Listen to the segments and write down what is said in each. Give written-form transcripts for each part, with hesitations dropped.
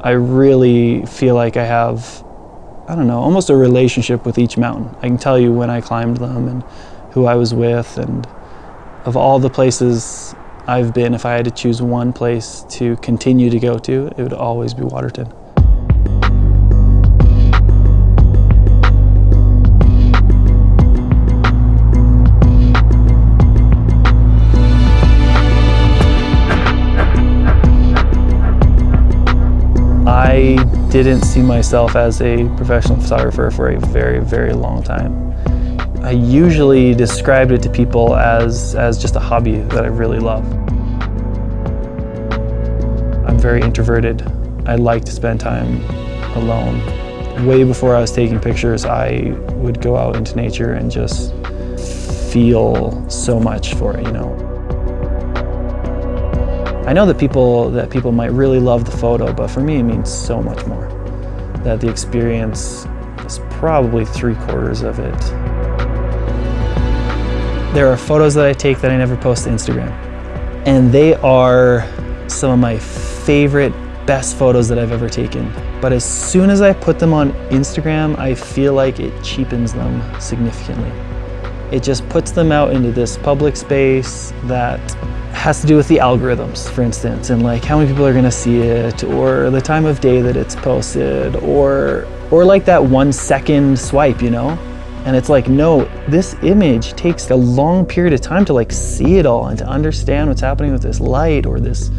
I really feel like I have, I don't know, almost a relationship with each mountain. I can tell you when I climbed them and who I was with, and of all the places I've been, if I had to choose one place to continue to go to, it would always be Waterton. I didn't see myself as a professional photographer for a very, very long time. I usually described it to people as just a hobby that I really love. I'm very introverted. I like to spend time alone. Way before I was taking pictures, I would go out into nature and just feel so much for it, you know. I know that people might really love the photo, but for me it means so much more. That the experience is probably 3/4 of it. There are photos that I take that I never post to Instagram. And they are some of my favorite, best photos that I've ever taken. But as soon as I put them on Instagram, I feel like it cheapens them significantly. It just puts them out into this public space that has to do with the algorithms, for instance, and like how many people are gonna see it, or the time of day that it's posted, or like that 1 second swipe, you know? And it's like, no, this image takes a long period of time to like see it all and to understand what's happening with this light or this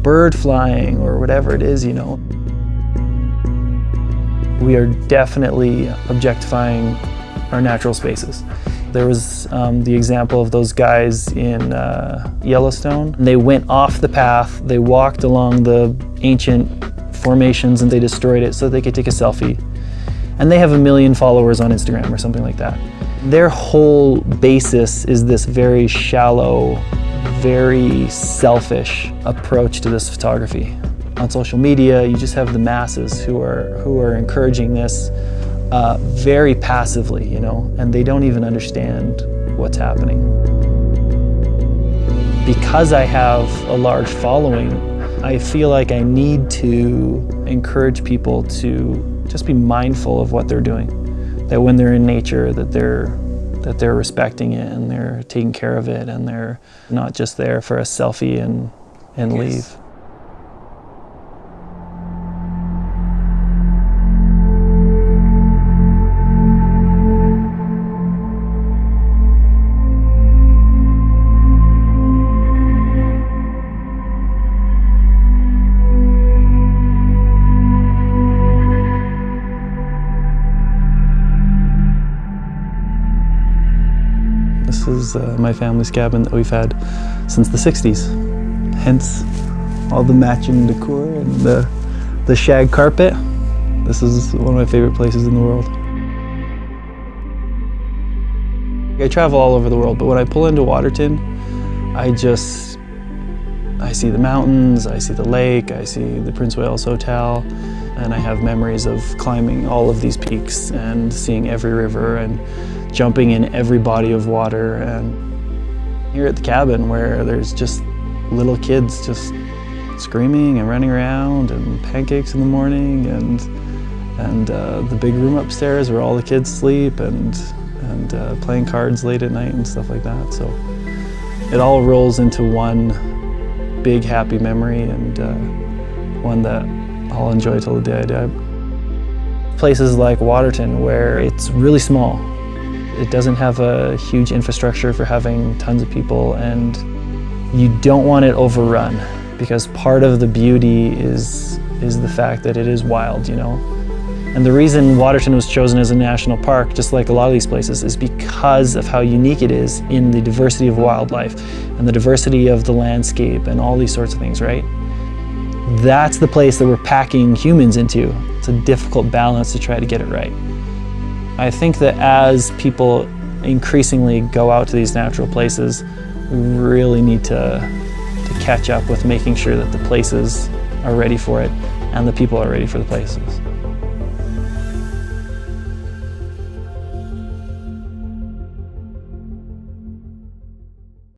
bird flying or whatever it is, you know? We are definitely objectifying our natural spaces. There was the example of those guys in Yellowstone. They went off the path, they walked along the ancient formations and they destroyed it so they could take a selfie. And they have 1 million followers on Instagram or something like that. Their whole basis is this very shallow, very selfish approach to this photography. On social media, you just have the masses who are encouraging this very passively, you know, and they don't even understand what's happening. Because I have a large following, I feel like I need to encourage people to just be mindful of what they're doing. That when they're in nature, that they're respecting it and they're taking care of it and they're not just there for a selfie and leave. This is my family's cabin that we've had since the 60s. Hence all the matching decor and the shag carpet. This is one of my favorite places in the world. I travel all over the world, but when I pull into Waterton, I see the mountains, I see the lake, I see the Prince Wales Hotel, and I have memories of climbing all of these peaks and seeing every river and jumping in every body of water. And here at the cabin where there's just little kids just screaming and running around and pancakes in the morning and the big room upstairs where all the kids sleep and playing cards late at night and stuff like that. So it all rolls into one big happy memory and one that I'll enjoy till the day I die. Places like Waterton where it's really small. It doesn't have a huge infrastructure for having tons of people, and you don't want it overrun because part of the beauty is the fact that it is wild, you know? And the reason Waterton was chosen as a national park, just like a lot of these places, is because of how unique it is in the diversity of wildlife and the diversity of the landscape and all these sorts of things, right? That's the place that we're packing humans into. It's a difficult balance to try to get it right. I think that as people increasingly go out to these natural places, we really need to catch up with making sure that the places are ready for it and the people are ready for the places.